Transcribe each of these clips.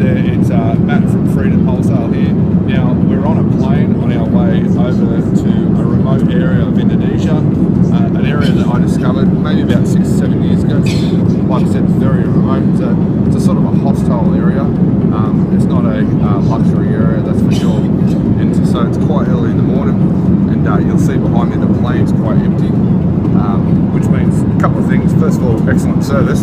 there, it's Matt from Freedom Wholesale here. Now, we're on a plane on our way over to a remote area of Indonesia, an area that I discovered maybe about 6-7 years ago. Like I said, it's very remote. It's a sort of a hostile area. It's not a luxury area, that's for sure. And so it's quite early in the morning, and you'll see behind me the plane's quite empty, which means a couple of things. First of all, excellent service.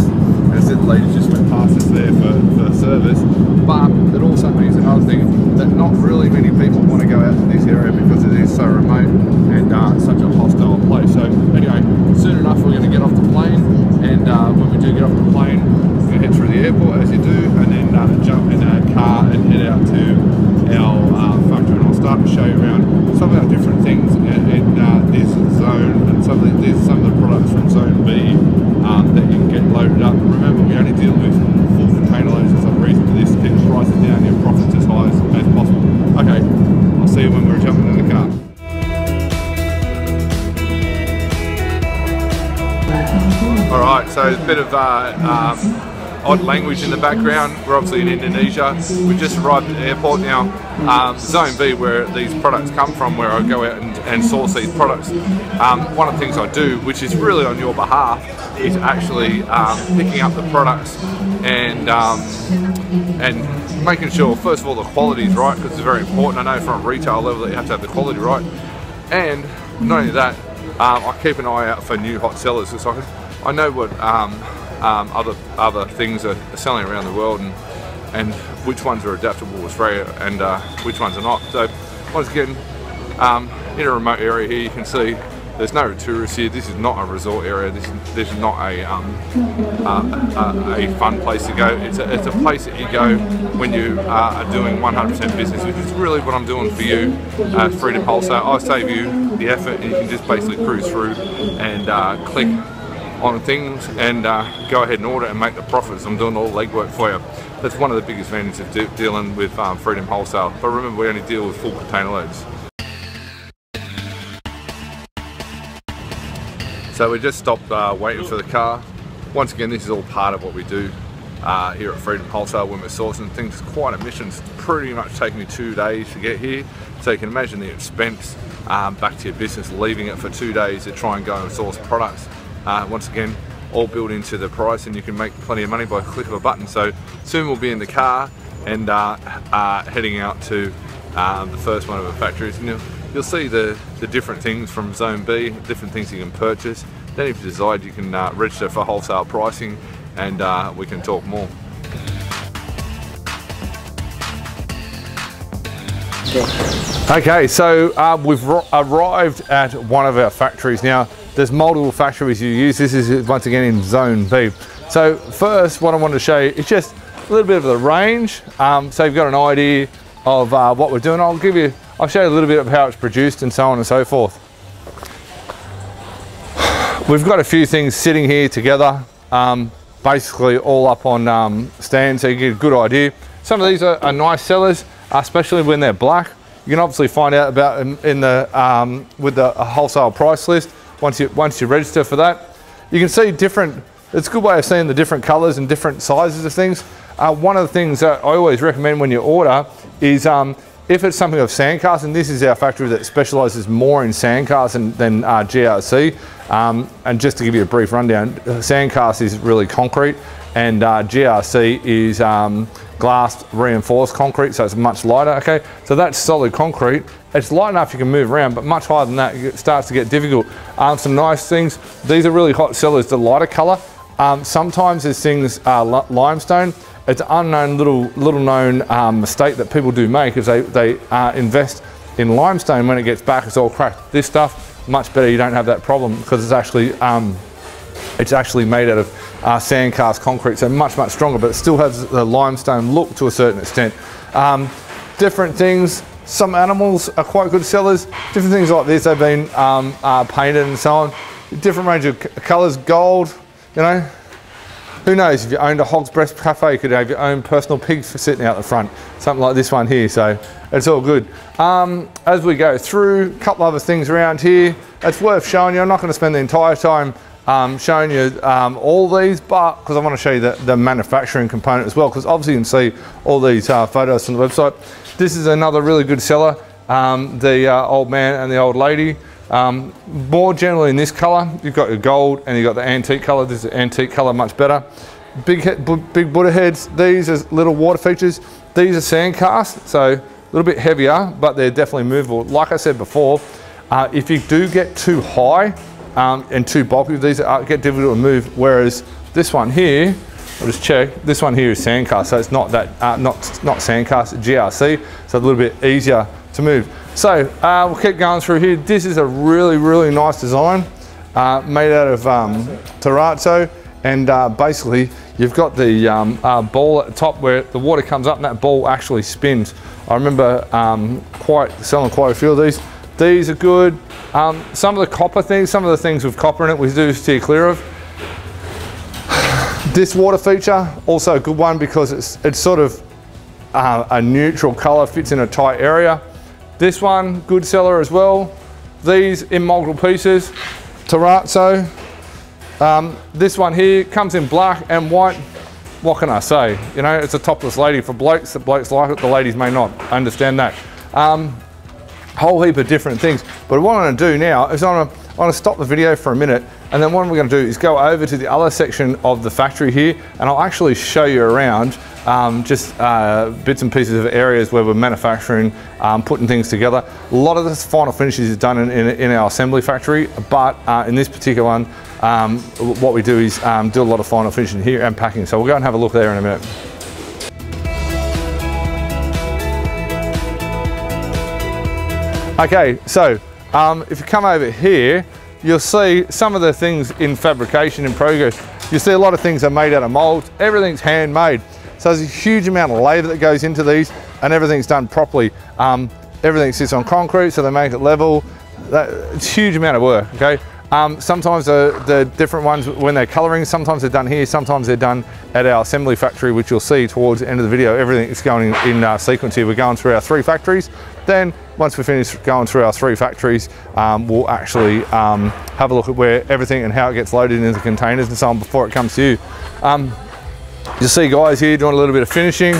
As the lady just went past us there for service, but it also means another thing, that not really many people want to go out to this area because it is so remote and such a hostile place. So anyway, soon enough we're going to get off the plane, and when we do get off the plane, we're going to head through the airport as you do, and then jump in a car and head out to our factory, and I'll start to show you around some of our different things in this zone, and these are some of the products from Zone B that you can get loaded up. Remember, we only deal with full container loads. There's a reason for this, to keep the prices down, your profits as high as possible. Okay, I'll see you when we're jumping in the car. Alright, so a bit of odd language in the background. We're obviously in Indonesia. We've just arrived at the airport now. Zone B, where these products come from, where I go out and source these products. One of the things I do, which is really on your behalf, is actually picking up the products and making sure, first of all, the quality is right, because it's very important. I know from a retail level that you have to have the quality right. And not only that, I keep an eye out for new hot sellers, because I know what other things are selling around the world, and which ones are adaptable to Australia and which ones are not. So once again, in a remote area here, you can see there's no tourists here. This is not a resort area. This is not a fun place to go. It's a place that you go when you are doing 100% business, which is really what I'm doing for you, Freedom Wholesale. I save you the effort, and you can just basically cruise through and click on things and go ahead and order and make the profits. I'm doing all the legwork for you. That's one of the biggest advantages of dealing with Freedom Wholesale. But remember, we only deal with full container loads. So we just stopped waiting for the car. Once again, this is all part of what we do here at Freedom Wholesale when we're sourcing things. It's quite a mission. It's pretty much taken me 2 days to get here. So you can imagine the expense back to your business, leaving it for 2 days to try and go and source products. Once again, all built into the price, and you can make plenty of money by a click of a button. So soon we'll be in the car and heading out to the first one of the factories. And you'll see the different things from Zone B, different things you can purchase. Then if you decide, you can register for wholesale pricing, and we can talk more. Okay, so we've arrived at one of our factories. Now, there's multiple factories you use. This is once again in Zone B. So first, what I wanted to show you is just a little bit of the range. So you've got an idea of what we're doing. I'll show you a little bit of how it's produced and so on and so forth. We've got a few things sitting here together, basically all up on stands, so you get a good idea. Some of these are nice sellers, especially when they're black. You can obviously find out about them in the with the wholesale price list once you register for that. You can see different. It's a good way of seeing the different colours and different sizes of things. One of the things that I always recommend when you order is if it's something of sandcast, and this is our factory that specialises more in sandcast than GRC. And just to give you a brief rundown, sandcast is really concrete, and GRC is glass reinforced concrete, so it's much lighter. Okay, so that's solid concrete. It's light enough you can move around, but much higher than that it starts to get difficult. Some nice things. These are really hot sellers. The lighter colour. Sometimes there's things limestone. It's an unknown little known mistake that people do make, is they invest in limestone. When it gets back, it's all cracked. This stuff, much better. You don't have that problem because it's actually made out of sandcast concrete, so much stronger, but it still has the limestone look to a certain extent. Different things. Some animals are quite good sellers. Different things like this, they've been painted and so on. Different range of colours, gold, you know. Who knows, if you owned a Hog's Breast cafe, you could have your own personal pig for sitting out the front. Something like this one here, so it's all good. As we go through, a couple other things around here. It's worth showing you. I'm not going to spend the entire time showing you all these, but because I want to show you the manufacturing component as well, because obviously you can see all these photos from the website. This is another really good seller, the old man and the old lady. More generally in this color, you've got your gold and you've got the antique color. This is the antique color, much better. Big Buddha heads. These are little water features. These are sand cast, so a little bit heavier, but they're definitely movable. Like I said before, if you do get too high and too bulky, these get difficult to move. Whereas this one here, I'll just check. This one here is sand cast, so it's not that not sand cast, GRC, so a little bit easier to move. So we'll keep going through here. This is a really nice design made out of terrazzo, and basically you've got the ball at the top where the water comes up and that ball actually spins. I remember selling quite a few of these. These are good. Some of the copper things, some of the things with copper in it we do steer clear of. This water feature, also a good one because it's sort of a neutral color, fits in a tight area. This one, good seller as well. These in multiple pieces, terrazzo. This one here comes in black and white. What can I say? You know, it's a topless lady for blokes. The blokes like it, the ladies may not. I understand that. Whole heap of different things. But what I'm going to do now is I'm going to stop the video for a minute, and then what we're going to do is go over to the other section of the factory here, and I'll actually show you around just bits and pieces of areas where we're manufacturing, putting things together. A lot of this final finishes is done in our assembly factory, but in this particular one, what we do is do a lot of final finishing here and packing. So we'll go and have a look there in a minute. Okay, so if you come over here, you'll see some of the things in fabrication in progress. You see a lot of things are made out of molds. Everything's handmade. So there's a huge amount of labour that goes into these, and everything's done properly. Everything sits on concrete, so they make it level. It's a huge amount of work, okay? Sometimes the different ones, when they're colouring, sometimes they're done here, sometimes they're done at our assembly factory, which you'll see towards the end of the video. Everything is going in sequence here. We're going through our 3 factories. Then, once we finish going through our 3 factories, we'll actually have a look at where everything and how it gets loaded into containers and so on before it comes to you. You'll see guys here doing a little bit of finishing.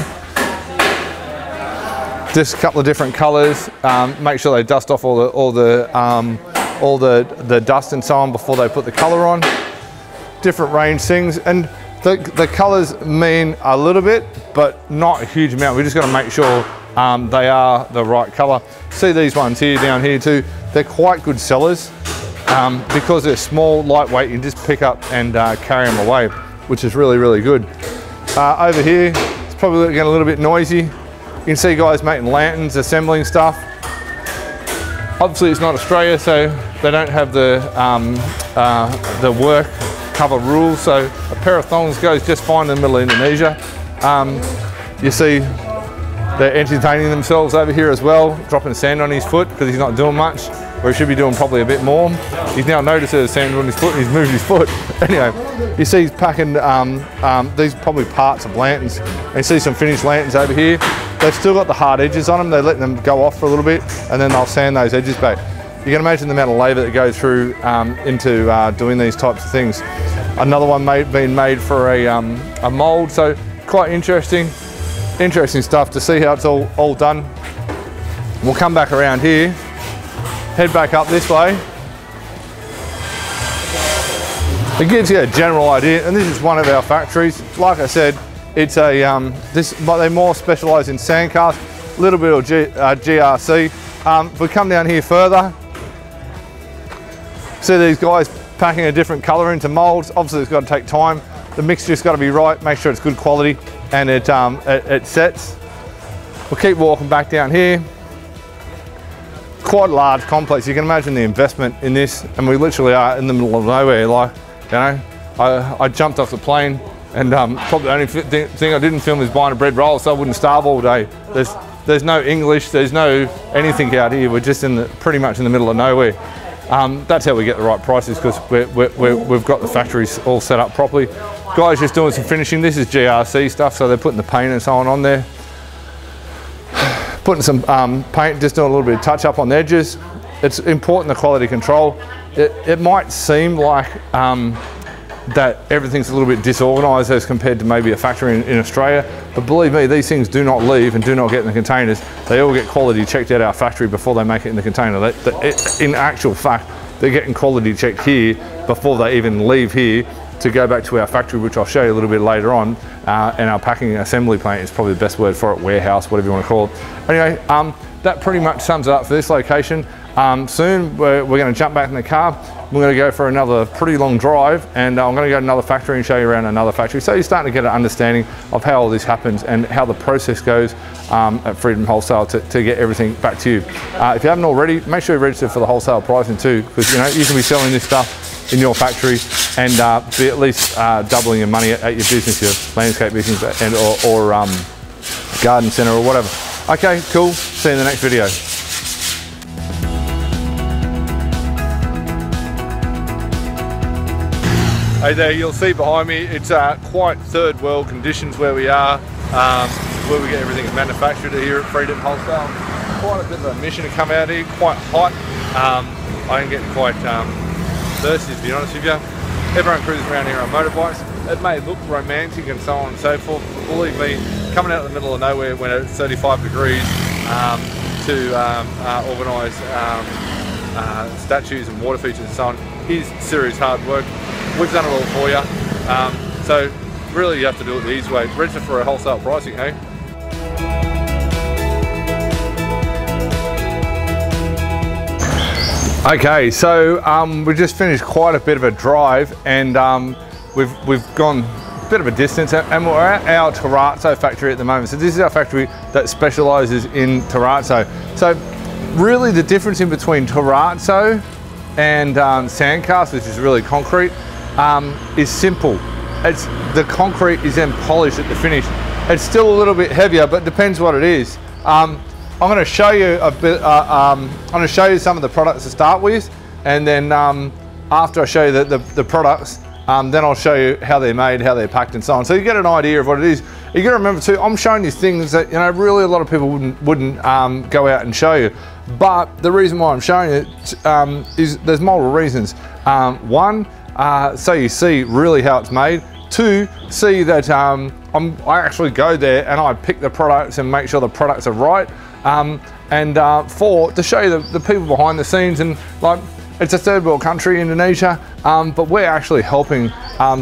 Just a couple of different colours. Make sure they dust off all the dust and so on before they put the colour on. Different range things, and the colours mean a little bit, but not a huge amount. We just got to make sure they are the right colour. See these ones here, down here too. They're quite good sellers because they're small, lightweight. You can just pick up and carry them away, which is really good. Over here, it's probably getting a little bit noisy. You can see guys making lanterns, assembling stuff. Obviously it's not Australia, so they don't have the work cover rules, so a pair of thongs goes just fine in the middle of Indonesia. You see they're entertaining themselves over here as well, dropping sand on his foot because he's not doing much, where he should be doing probably a bit more. He's now noticed there's sand on his foot and he's moved his foot. Anyway, you see he's packing these probably parts of lanterns. And you see some finished lanterns over here. They've still got the hard edges on them. They're letting them go off for a little bit and then they'll sand those edges back. You can imagine the amount of labour that goes through into doing these types of things. Another one being made for a mould, so quite interesting stuff to see how it's all done. We'll come back around here, head back up this way. It gives you a general idea, and this is one of our factories. Like I said, it's but they more specialise in sand cast, a little bit of GRC. If we come down here further, see these guys packing a different colour into moulds. Obviously it's got to take time. The mixture's got to be right, make sure it's good quality, and it sets. We'll keep walking back down here. Quite a large complex. You can imagine the investment in this, and we literally are in the middle of nowhere. Like, you know, I jumped off the plane, and probably the only thing I didn't film is buying a bread roll, so I wouldn't starve all day. There's no English, there's no anything out here. We're just pretty much in the middle of nowhere. That's how we get the right prices, because we've got the factories all set up properly. Guys just doing some finishing. This is GRC stuff, so they're putting the paint and so on there. Putting some paint, just doing a little bit of touch up on the edges. It's important, the quality control. it might seem like that everything's a little bit disorganized as compared to maybe a factory in Australia, but believe me, these things do not leave and do not get in the containers. They all get quality checked at our factory before they make it in the container. In actual fact, they're getting quality checked here before they even leave here to go back to our factory, which I'll show you a little bit later on. And our packing assembly plant is probably the best word for it, warehouse, whatever you want to call it. Anyway, that pretty much sums it up for this location. Soon we're going to jump back in the car. We're going to go for another pretty long drive, and I'm going to go to another factory and show you around another factory. So you're starting to get an understanding of how all this happens and how the process goes at Freedom Wholesale to get everything back to you. If you haven't already, make sure you register for the wholesale pricing too, because you can be selling this stuff in your factory and be at least doubling your money at your business, your landscape business and or garden centre or whatever. Okay, cool. See you in the next video. Hey there, you'll see behind me, it's quite third world conditions where we are, where we get everything manufactured here at Freedom Wholesale. Quite a bit of a mission to come out here, quite hot. I am getting quite thirsty, to be honest with you. Everyone cruises around here on motorbikes. It may look romantic and so on and so forth, but believe me, coming out in the middle of nowhere when it's 35 degrees to organise statues and water features and so on is serious hard work. We've done it all for you. So really you have to do it the easy way. Register for a wholesale pricing, hey? Okay, so we just finished quite a bit of a drive, and we've gone a bit of a distance, and we're at our terrazzo factory at the moment. So this is our factory that specialises in terrazzo. So really the difference in between terrazzo and sandcast, which is really concrete, is simple. The concrete is then polished at the finish. It's still a little bit heavier, but depends what it is. I'm going to show you a bit. I'm going to show you some of the products to start with, and then after I show you the products, then I'll show you how they're made, how they're packed, and so on. So you get an idea of what it is. You got to remember too, I'm showing you things that really a lot of people wouldn't go out and show you. But the reason why I'm showing it is there's multiple reasons. One, so you see really how it's made. Two, see that I actually go there and I pick the products and make sure the products are right. And four, to show you the people behind the scenes, and like, it's a third world country, Indonesia, but we're actually helping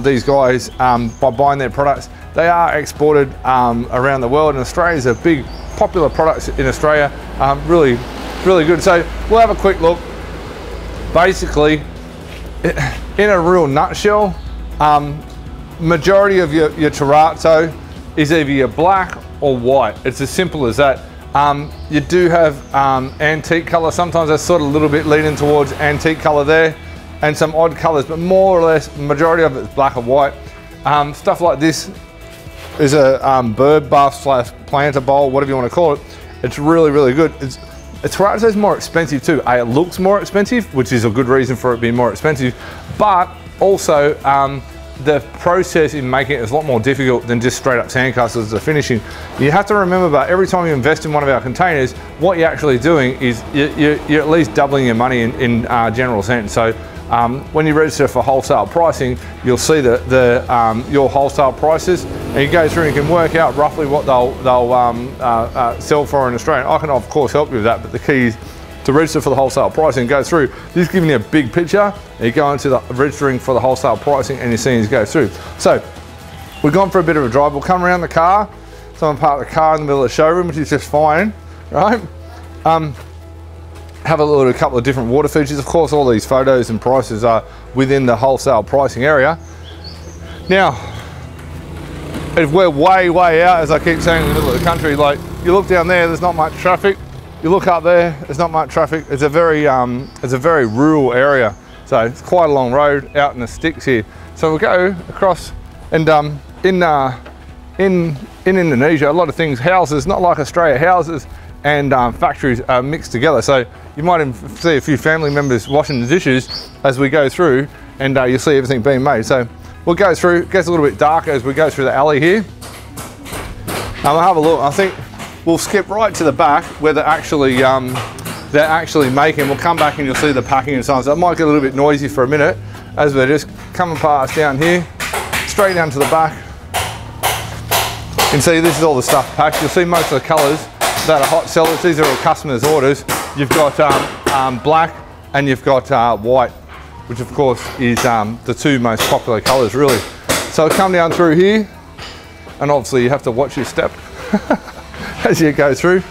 these guys by buying their products. They are exported around the world, and Australia is a big popular product in Australia, really good. So we'll have a quick look. Basically, in a real nutshell, majority of your terrazzo is either your black or white. It's as simple as that. You do have antique colour. Sometimes that's sort of a little bit leaning towards antique colour there, and some odd colours, but more or less majority of it is black or white. Stuff like this is a bird bath / planter bowl, whatever you want to call it. It's really good. Terrazzo is more expensive too. It looks more expensive, which is a good reason for it being more expensive, but also the process in making it is a lot more difficult than just straight up sandcastles or finishing. You have to remember that every time you invest in one of our containers, what you're actually doing is you're at least doubling your money in general sense. So when you register for wholesale pricing, you'll see your wholesale prices, and you go through and you can work out roughly what they'll sell for in Australia. I can of course help you with that, but the key is to register for the wholesale pricing and go through. This is giving you a big picture, and you go into the registering for the wholesale pricing and you're seeing it go through. So we've gone for a bit of a drive. We'll come around the car. Someone parked the car in the middle of the showroom, which is just fine, right? Have a look at a couple of different water features. Of course, all these photos and prices are within the wholesale pricing area. Now, if we're way out, as I keep saying, in the middle of the country, like you look down there, there's not much traffic. You look up there, there's not much traffic. It's a very rural area. So it's quite a long road out in the sticks here. So we'll go across, and in Indonesia, a lot of things, houses, not like Australia, houses and factories are mixed together. So you might see a few family members washing the dishes as we go through, and you'll see everything being made. So we'll go through, it gets a little bit darker as we go through the alley here. We'll have a look. I think we'll skip right to the back where there's they're actually making. We'll come back and you'll see the packing and so on. So it might get a little bit noisy for a minute as we're just coming past down here, straight down to the back. You can see this is all the stuff packed. You'll see most of the colours that are hot sellers. These are all customers' orders. You've got black and you've got white, which of course is the two most popular colours really. So come down through here, and obviously you have to watch your step as you go through.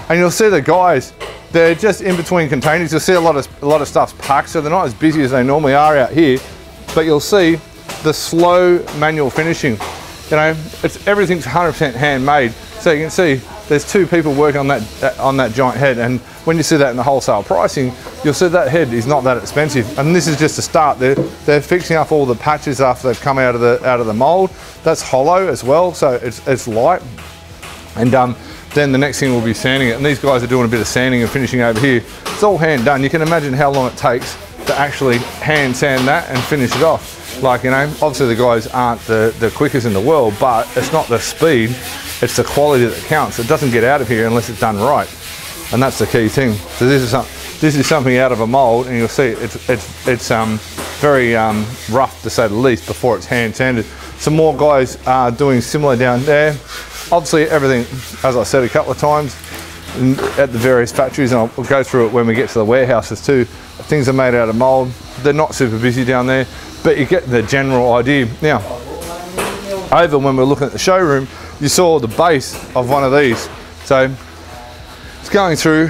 And you'll see the guys, they're just in between containers. You'll see a lot of stuff's packed, so they're not as busy as they normally are out here. But you'll see the slow manual finishing. You know, everything's 100% handmade. So you can see there's two people working on that giant head, and when you see that in the wholesale pricing, you'll see that head is not that expensive. And this is just a start. They're fixing up all the patches after they've come out of the mold. That's hollow as well, so it's light. And then the next thing will be sanding it. And these guys are doing a bit of sanding and finishing over here. It's all hand done. You can imagine how long it takes to actually hand sand that and finish it off. Like, you know, obviously the guys aren't the quickest in the world, but it's not the speed, it's the quality that counts. It doesn't get out of here unless it's done right. And that's the key thing. So this is something out of a mold, and you'll see it's very rough to say the least before it's hand sanded. Some more guys are doing similar down there. Obviously everything, as I said a couple of times, at the various factories, and I'll go through it when we get to the warehouses too. Things are made out of mold. They're not super busy down there, but you get the general idea. Now, over when we're looking at the showroom, you saw the base of one of these. So it's going through,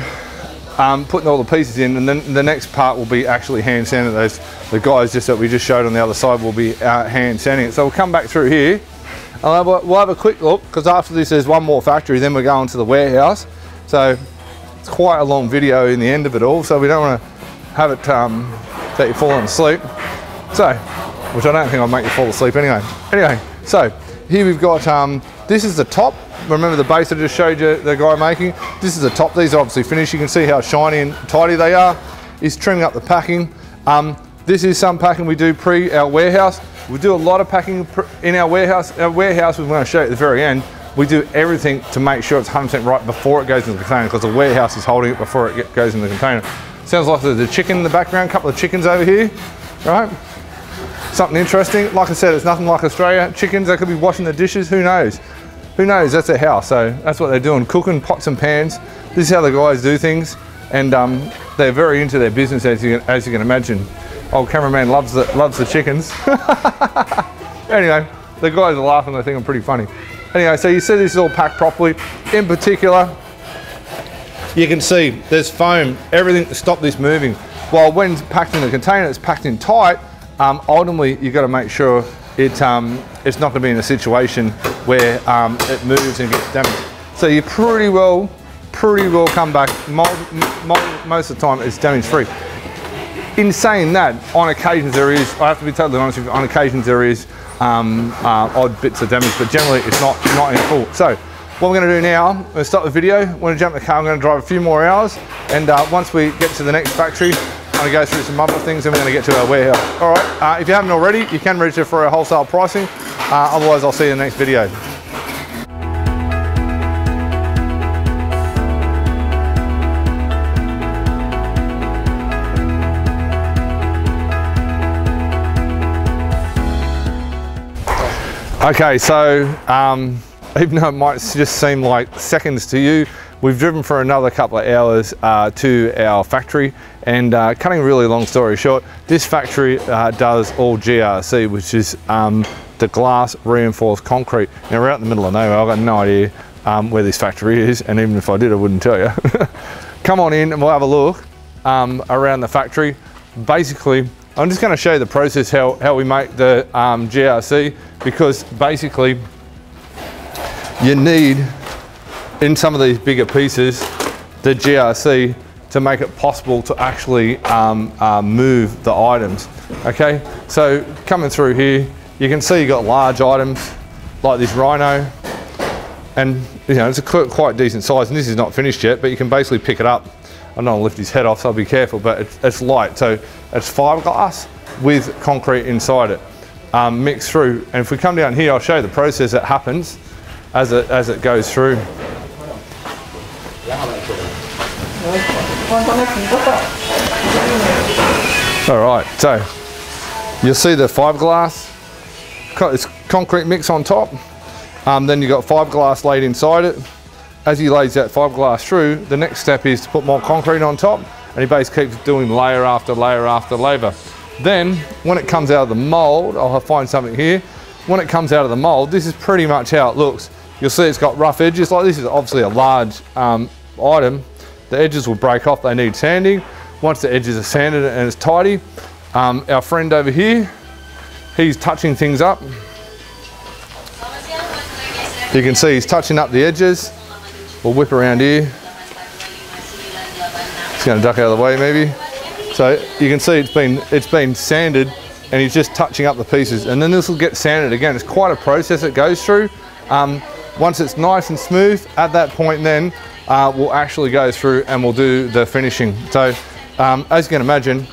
putting all the pieces in, and then the next part will be actually hand sanding those. The guys just that we just showed on the other side will be hand sanding it. So we'll come back through here, and we'll have a quick look, because after this there's one more factory, then we're going to the warehouse. So it's quite a long video in the end of it all, so we don't want to have it that you're falling asleep. So, which I don't think I'll make you fall asleep anyway. Anyway, so here we've got, this is the top. Remember the base I just showed you the guy making? This is the top. These are obviously finished. You can see how shiny and tidy they are. He's trimming up the packing. This is some packing we do pre our warehouse. We do a lot of packing in our warehouse. Our warehouse, we're going to show you at the very end. We do everything to make sure it's 100% right before it goes into the container, because the warehouse is holding it before it goes in the container. Sounds like there's a chicken in the background, a couple of chickens over here, right? Something interesting. Like I said, it's nothing like Australia. Chickens, they could be washing the dishes, who knows? Who knows, that's their house. So that's what they're doing, cooking pots and pans. This is how the guys do things. And they're very into their business, as you can imagine. Old cameraman loves the chickens. Anyway, the guys are laughing, they think I'm pretty funny. Anyway, so you see this is all packed properly. In particular, you can see there's foam, everything to stop this moving. While when it's packed in the container, it's packed in tight. Ultimately, you've got to make sure it's not going to be in a situation where it moves and gets damaged. So you pretty well come back. Most of the time, it's damage free. In saying that, on occasions there is, I have to be totally honest with you, on occasions there is odd bits of damage, but generally it's not in full. So what we're going to do now, I'm going to stop the video, I'm going to jump in the car, I'm going to drive a few more hours, and once we get to the next factory, I'm going to go through some other things, and we're going to get to our warehouse. All right, if you haven't already, you can register for our wholesale pricing. Otherwise, I'll see you in the next video. Okay, so even though it might just seem like seconds to you, we've driven for another couple of hours to our factory, and cutting a really long story short, this factory does all GRC, which is the glass reinforced concrete. Now we're out in the middle of nowhere, I've got no idea where this factory is, and even if I did I wouldn't tell you. Come on in and we'll have a look around the factory. Basically, I'm just going to show you the process, how we make the GRC, because basically you need, in some of these bigger pieces, the GRC to make it possible to actually move the items. Okay, so coming through here, you can see you've got large items like this rhino, and you know it's a quite decent size, and this is not finished yet, but you can basically pick it up. I don't want to lift his head off, so I'll be careful, but it's light. So it's fiberglass with concrete inside it, mixed through. And if we come down here, I'll show you the process that happens as it goes through. All right, so you'll see the fiberglass, it's concrete mix on top. Then you've got fiberglass laid inside it. As he lays that fiberglass through, the next step is to put more concrete on top, and he basically keeps doing layer after layer after layer. Then, when it comes out of the mold, I'll find something here. When it comes out of the mold, this is pretty much how it looks. You'll see it's got rough edges. Like, this is obviously a large item. The edges will break off, they need sanding. Once the edges are sanded and it's tidy, our friend over here, he's touching things up. You can see he's touching up the edges. We'll whip around here. It's going to duck out of the way maybe. So you can see it's been sanded, and he's just touching up the pieces, and then this will get sanded again. It's quite a process it goes through. Once it's nice and smooth, at that point then we'll actually go through and we'll do the finishing. So as you can imagine,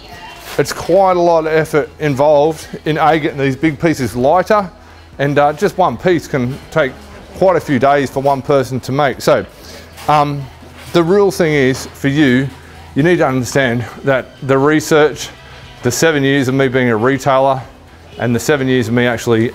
it's quite a lot of effort involved in getting these big pieces lighter, and just one piece can take quite a few days for one person to make. So the real thing is, for you need to understand that the research, the 7 years of me being a retailer and the 7 years of me actually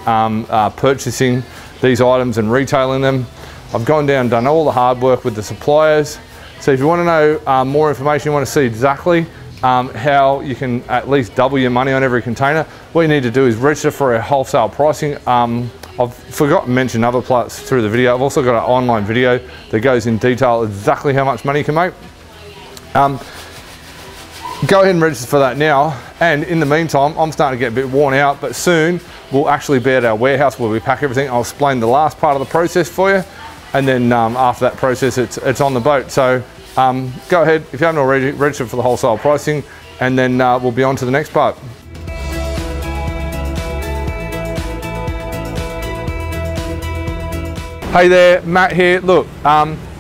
purchasing these items and retailing them, I've gone down and done all the hard work with the suppliers. So if you want to know more information, you want to see exactly how you can at least double your money on every container, what you need to do is register for a wholesale pricing. I've forgotten to mention other parts through the video. I've also got an online video that goes in detail exactly how much money you can make. Go ahead and register for that now, and in the meantime I'm starting to get a bit worn out, but soon we'll actually be at our warehouse where we pack everything. I'll explain the last part of the process for you, and then after that process it's on the boat. So go ahead, if you haven't already, register for the wholesale pricing, and then we'll be on to the next part. Hey there, Matt here. Look,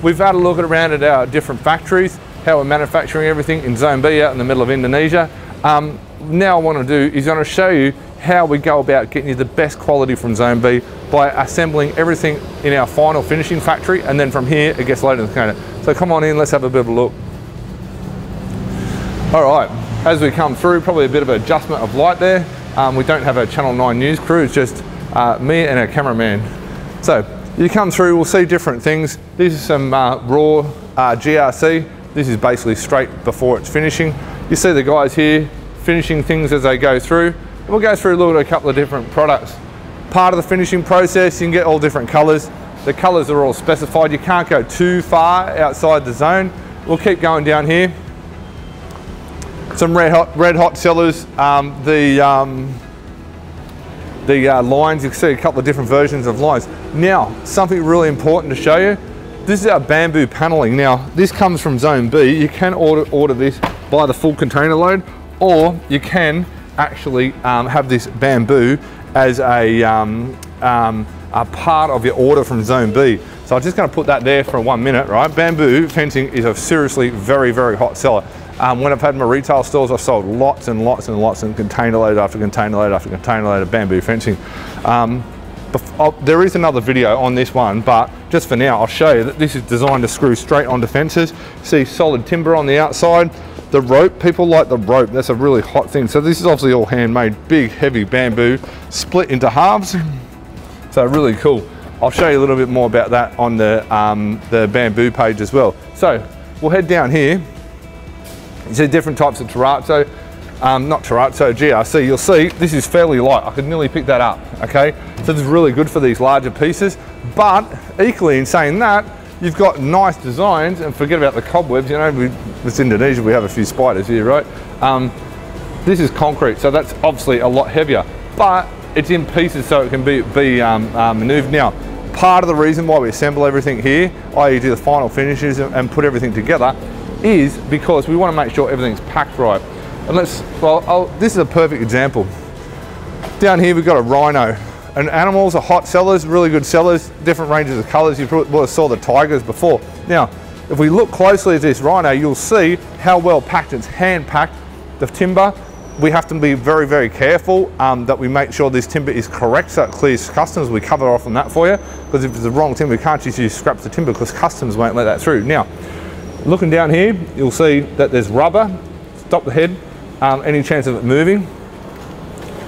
we've had a look around at our different factories, how we're manufacturing everything in Zone B out in the middle of Indonesia. Now I want to do is going to show you how we go about getting you the best quality from Zone B by assembling everything in our final finishing factory, and then from here it gets loaded in the container. So come on in, let's have a bit of a look. All right, as we come through, probably a bit of an adjustment of light there. We don't have a Channel 9 news crew, it's just me and our cameraman. So you come through, we'll see different things. These are some raw GRC. This is basically straight before it's finishing. You see the guys here finishing things as they go through. And we'll go through a look at a couple of different products. Part of the finishing process, you can get all different colours. The colours are all specified. You can't go too far outside the zone. We'll keep going down here. Some red hot sellers. The lines, you can see a couple of different versions of lines. Now, something really important to show you. This is our bamboo paneling. Now, this comes from Zone B. You can order this by the full container load, or you can actually have this bamboo as a part of your order from Zone B. So I'm just going to put that there for 1 minute, right? Bamboo fencing is a seriously very, very hot seller. When I've had my retail stores, I've sold lots and lots and lots and container load after container load after container load of bamboo fencing. There is another video on this one, but just for now I'll show you that this is designed to screw straight onto fences. See solid timber on the outside. The rope, people like the rope, that's a really hot thing. So this is obviously all handmade, big heavy bamboo split into halves. So really cool. I'll show you a little bit more about that on the bamboo page as well. So we'll head down here. You see different types of terrazzo. Not terrazzo, GRC. You'll see this is fairly light. I could nearly pick that up, okay? So this is really good for these larger pieces. But equally in saying that, you've got nice designs, and forget about the cobwebs. You know, it's Indonesia, we have a few spiders here, right? This is concrete, so that's obviously a lot heavier, but it's in pieces so it can be maneuvered. Now, part of the reason why we assemble everything here, i.e. do the final finishes and put everything together, is because we want to make sure everything's packed right. And this is a perfect example. Down here we've got a rhino. And animals are hot sellers, really good sellers, different ranges of colours. You probably saw the tigers before. Now, if we look closely at this rhino, you'll see how well packed it's hand packed. The timber, we have to be very, very careful that we make sure this timber is correct so it clears customs. We cover off on that for you, because if it's the wrong timber, we can't just use scraps of timber because customs won't let that through. Now, Looking down here, you'll see that there's rubber, stop the head, any chance of it moving.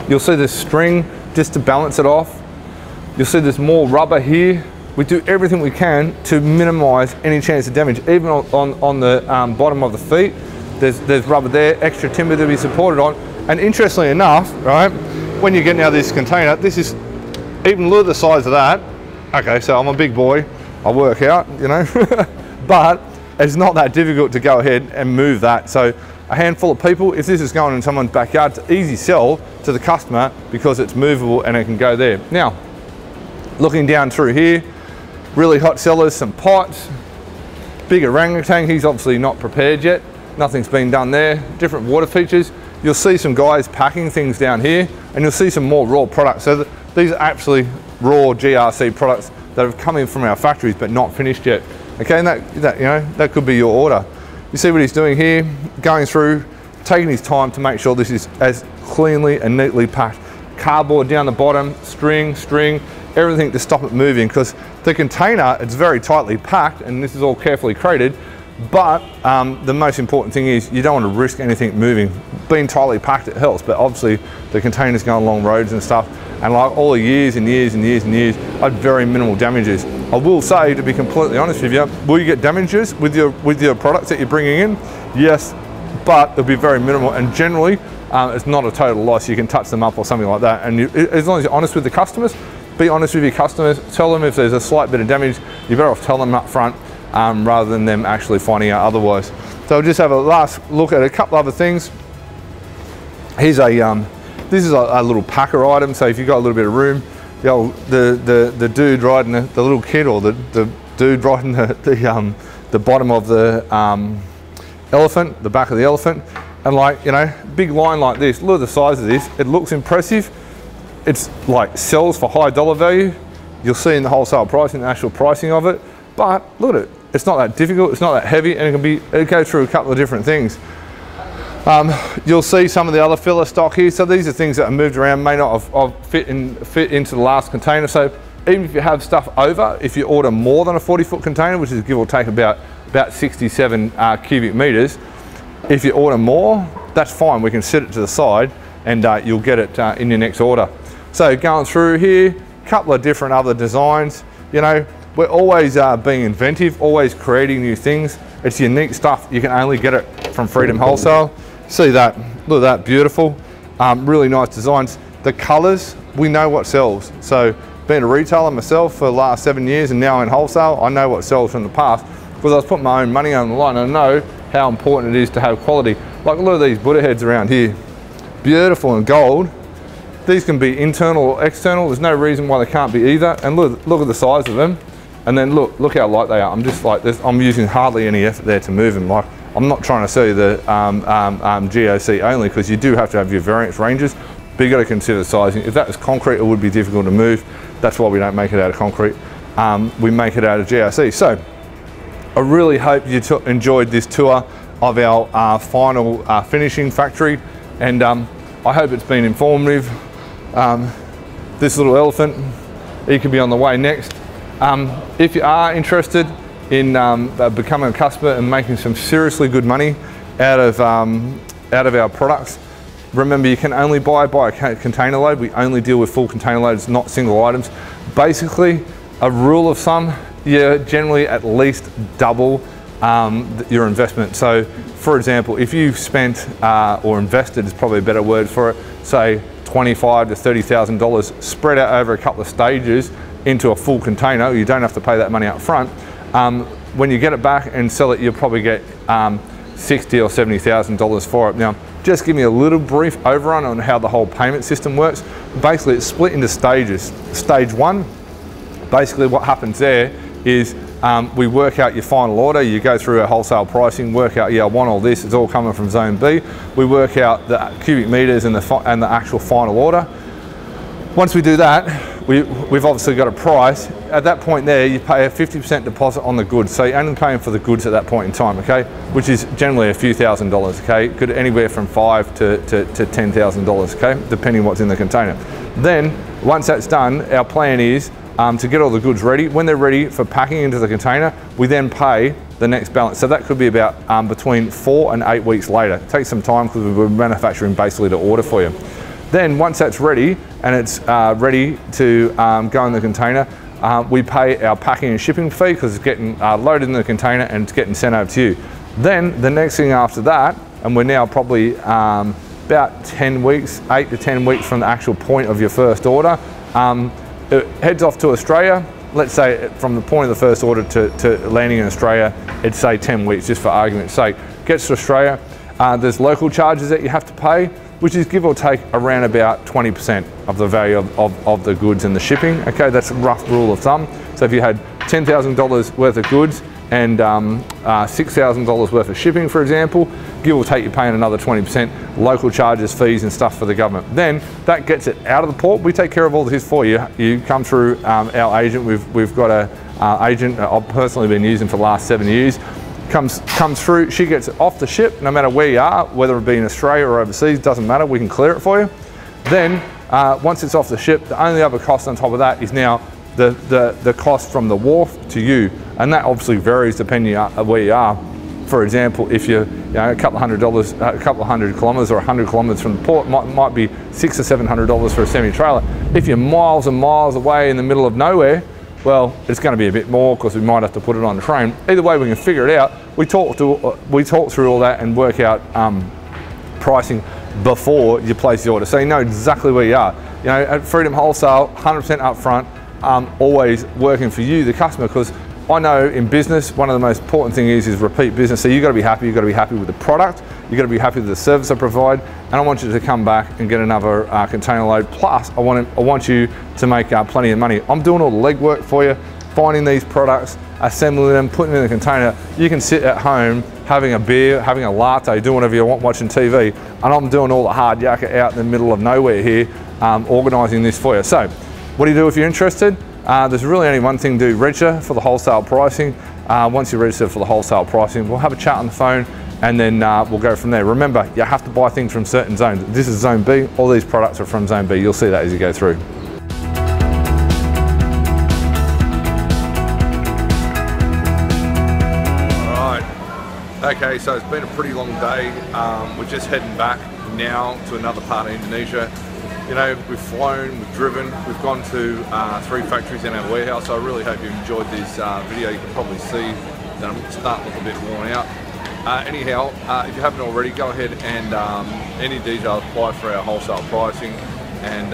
You'll see this string just to balance it off. You'll see there's more rubber here. We do everything we can to minimize any chance of damage. Even on the bottom of the feet, there's rubber there, extra timber to be supported on. And interestingly enough, right, when you're getting out of this container, this is, even look at the size of that. Okay, so I'm a big boy, I work out, you know, but it's not that difficult to go ahead and move that. So a handful of people, if this is going in someone's backyard, it's an easy sell to the customer because it's movable and it can go there. Now, looking down through here, really hot sellers, some pots, big orangutan, he's obviously not prepared yet. Nothing's been done there. Different water features. You'll see some guys packing things down here, and you'll see some more raw products. So these are actually raw GRC products that have come in from our factories but not finished yet. Okay, and that you know, that could be your order. You see what he's doing here, going through, taking his time to make sure this is as cleanly and neatly packed. Cardboard down the bottom, string, everything to stop it moving, because the container, it's very tightly packed and this is all carefully crated, but the most important thing is you don't want to risk anything moving. Being tightly packed, it helps, but obviously the container's going along roads and stuff, and like all the years and years and years and years, I had very minimal damages. I will say, to be completely honest with you, will you get damages with your products that you're bringing in? Yes, but it'll be very minimal, and generally it's not a total loss. You can touch them up or something like that, and as long as you're honest with the customers, be honest with your customers, tell them if there's a slight bit of damage, you're better off telling them up front rather than them actually finding out otherwise. So we'll just have a last look at a couple other things. Here's this is a little packer item, so if you've got a little bit of room, the dude riding the little kid, or the dude riding the bottom of the elephant, the back of the elephant, and like, you know, big line like this, look at the size of this, it looks impressive. It's like sells for high dollar value. You'll see in the wholesale pricing, the actual pricing of it, but look at it, it's not that difficult, it's not that heavy, and it goes through a couple of different things. You'll see some of the other filler stock here. So these are things that are moved around, may not have fit into the last container. So even if you have stuff over, if you order more than a 40-foot container, which is give or take about 67 cubic meters, if you order more, that's fine. We can set it to the side and you'll get it in your next order. So going through here, a couple of different other designs. You know, we're always being inventive, always creating new things. It's unique stuff. You can only get it from Freedom Wholesale. See that, look at that, beautiful. Really nice designs. The colors, we know what sells. So being a retailer myself for the last 7 years and now in wholesale, I know what sells from the past because I was putting my own money on the line. I know how important it is to have quality. Like look at these Buddha heads around here. Beautiful and gold. These can be internal or external. There's no reason why they can't be either. And look at the size of them. And then look how light they are. I'm just like this, I'm using hardly any effort there to move them. Like, I'm not trying to sell you the GOC only, because you do have to have your variance ranges, but you got to consider sizing. If that was concrete, it would be difficult to move. That's why we don't make it out of concrete. We make it out of GRC. So I really hope you enjoyed this tour of our final finishing factory, and I hope it's been informative. This little elephant, he could be on the way next. If you are interested in becoming a customer and making some seriously good money out of our products, remember you can only buy a container load. We only deal with full container loads, not single items. Basically, a rule of thumb, you're generally at least double your investment. So for example, if you've spent or invested is probably a better word for it, say $25,000 to $30,000 spread out over a couple of stages into a full container, you don't have to pay that money up front. When you get it back and sell it, you'll probably get $60,000 or $70,000 for it. Now, just give me a little brief overrun on how the whole payment system works. Basically, it's split into stages. Stage one, basically what happens there is we work out your final order. You go through our wholesale pricing, work out, yeah, I want all this, it's all coming from zone B. We work out the cubic meters and the actual final order. Once we do that, we've obviously got a price. At that point there, you pay a 50% deposit on the goods. So you're only paying for the goods at that point in time, okay? Which is generally a few $1,000s, okay? Could anywhere from $5,000 to $10,000, okay? Depending what's in the container. Then, once that's done, our plan is to get all the goods ready. When they're ready for packing into the container, we then pay the next balance. So that could be about between 4 and 8 weeks later. It takes some time because we're manufacturing basically to order for you. Then once that's ready and it's ready to go in the container, we pay our packing and shipping fee because it's getting loaded in the container and it's getting sent over to you. Then the next thing after that, and we're now probably about 10 weeks, 8 to 10 weeks from the actual point of your first order, it heads off to Australia. Let's say from the point of the first order to landing in Australia, it's say 10 weeks, just for argument's sake. Gets to Australia, there's local charges that you have to pay, which is give or take around about 20% of the value of the goods and the shipping. Okay, that's a rough rule of thumb. So if you had $10,000 worth of goods and $6,000 worth of shipping, for example, give or take you're paying another 20% local charges, fees and stuff for the government. Then that gets it out of the port. We take care of all this for you. You come through our agent. We've got a agent I've personally been using for the last 7 years. Comes through, she gets it off the ship, no matter where you are, whether it be in Australia or overseas, doesn't matter, we can clear it for you. Then, once it's off the ship, the only other cost on top of that is now the cost from the wharf to you. And that obviously varies depending on where you are. For example, if you're a couple of hundred kilometres or 100 kilometres from the port, might be $600 or $700 for a semi-trailer. If you're miles and miles away in the middle of nowhere, well, it's going to be a bit more because we might have to put it on the train. Either way, we can figure it out. We talk through all that and work out pricing before you place the order, so you know exactly where you are. You know, at Freedom Wholesale, 100% upfront, always working for you, the customer, because I know in business, one of the most important things is repeat business. So you've got to be happy. You've got to be happy with the product. You've got to be happy with the service I provide. And I want you to come back and get another container load. Plus, I want you to make plenty of money. I'm doing all the legwork for you, finding these products, assembling them, putting them in the container. You can sit at home having a beer, having a latte, doing whatever you want, watching TV. And I'm doing all the hard yakka out in the middle of nowhere here, organising this for you. So, what do you do if you're interested? There's really only one thing to do: register for the wholesale pricing. Once you register for the wholesale pricing, we'll have a chat on the phone and then we'll go from there. Remember, you have to buy things from certain zones. This is Zone B, all these products are from Zone B. You'll see that as you go through. Alright, okay, so it's been a pretty long day. We're just heading back now to another part of Indonesia. You know, we've flown, we've driven, we've gone to 3 factories in our warehouse. So I really hope you enjoyed this video. You can probably see that I'm starting to look a bit worn out. Anyhow, if you haven't already, go ahead and any details apply for our wholesale pricing and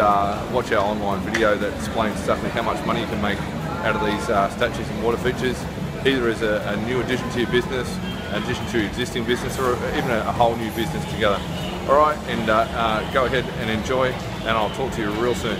watch our online video that explains exactly how much money you can make out of these statues and water features, either as a new addition to your business, an addition to your existing business, or even a whole new business together. Alright, and go ahead and enjoy, and I'll talk to you real soon.